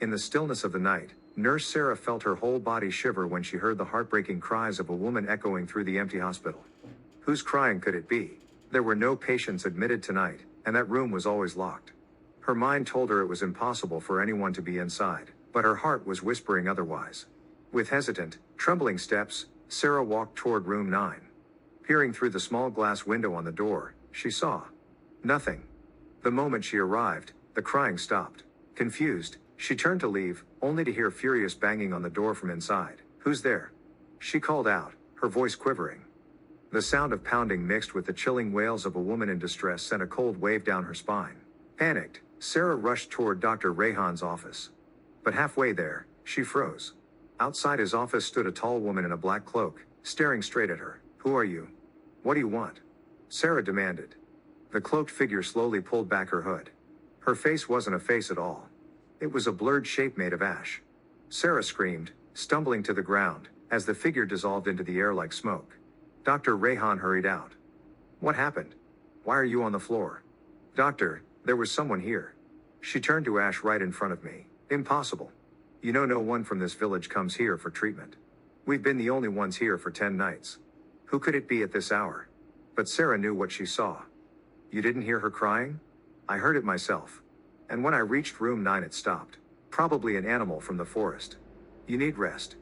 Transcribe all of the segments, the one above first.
In the stillness of the night, Nurse Sarah felt her whole body shiver when she heard the heartbreaking cries of a woman echoing through the empty hospital. Whose crying could it be? There were no patients admitted tonight, and that room was always locked. Her mind told her it was impossible for anyone to be inside, but her heart was whispering otherwise. With hesitant, trembling steps, Sarah walked toward room 9. Peering through the small glass window on the door, she saw nothing. The moment she arrived, the crying stopped. Confused, she turned to leave, only to hear furious banging on the door from inside. "Who's there?" she called out, her voice quivering. The sound of pounding mixed with the chilling wails of a woman in distress sent a cold wave down her spine. Panicked, Sarah rushed toward Dr. Rayhan's office. But halfway there, she froze. Outside his office stood a tall woman in a black cloak, staring straight at her. "Who are you? What do you want?" Sarah demanded. The cloaked figure slowly pulled back her hood. Her face wasn't a face at all. It was a blurred shape made of ash. Sarah screamed, stumbling to the ground, as the figure dissolved into the air like smoke. Dr. Rayhan hurried out. "What happened? Why are you on the floor?" "Doctor, there was someone here." She turned to Ash right in front of me. "Impossible. You know no one from this village comes here for treatment. We've been the only ones here for 10 nights. Who could it be at this hour?" But Sarah knew what she saw. "You didn't hear her crying?" "I heard it myself. And when I reached room 9 it stopped. Probably an animal from the forest. You need rest.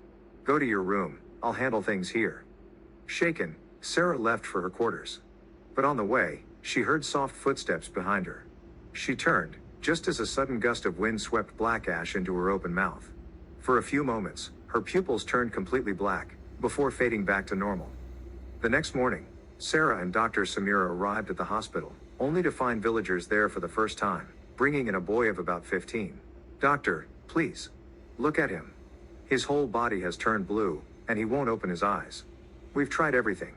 Go to your room, I'll handle things here." Shaken, Sarah left for her quarters. But on the way, she heard soft footsteps behind her. She turned, just as a sudden gust of wind swept black ash into her open mouth. For a few moments, her pupils turned completely black, before fading back to normal. The next morning, Sarah and Dr. Samira arrived at the hospital, only to find villagers there for the first time, bringing in a boy of about 15. "Doctor, please. Look at him. His whole body has turned blue, and he won't open his eyes. We've tried everything.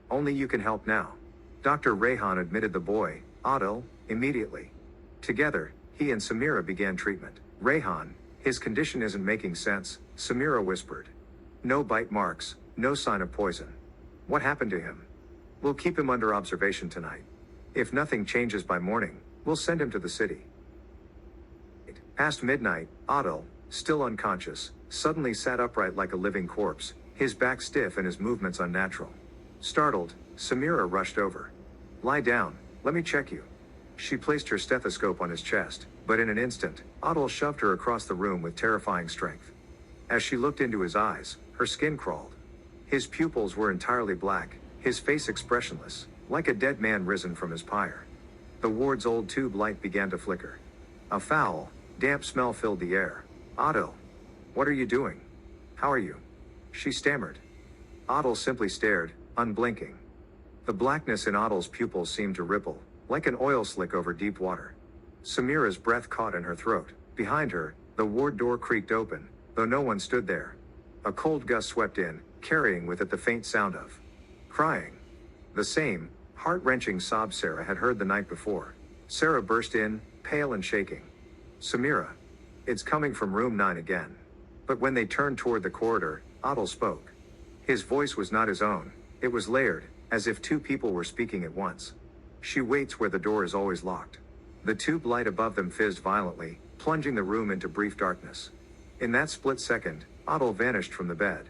Only you can help now." Dr. Rayhan admitted the boy, Adil, immediately. Together, he and Samira began treatment. "Rayhan, his condition isn't making sense," Samira whispered. "No bite marks, no sign of poison. What happened to him? We'll keep him under observation tonight. If nothing changes by morning, we'll send him to the city." Past midnight, Adil, still unconscious, suddenly sat upright like a living corpse, his back stiff and his movements unnatural. Startled, Samira rushed over. "Lie down, let me check you." She placed her stethoscope on his chest, but in an instant, Adil shoved her across the room with terrifying strength. As she looked into his eyes, her skin crawled. His pupils were entirely black, his face expressionless, like a dead man risen from his pyre. The ward's old tube light began to flicker. A foul, damp smell filled the air. "Adil, what are you doing? How are you?" she stammered. Adil simply stared, unblinking. The blackness in Adil's pupils seemed to ripple, like an oil slick over deep water. Samira's breath caught in her throat. Behind her, the ward door creaked open, though no one stood there. A cold gust swept in, carrying with it the faint sound of crying. The same, heart-wrenching sob Sarah had heard the night before. Sarah burst in, pale and shaking. "Samira, it's coming from room 9 again." But when they turned toward the corridor, Adil spoke. His voice was not his own. It was layered, as if two people were speaking at once. "She waits where the door is always locked." The tube light above them fizzed violently, plunging the room into brief darkness. In that split second, Adil vanished from the bed.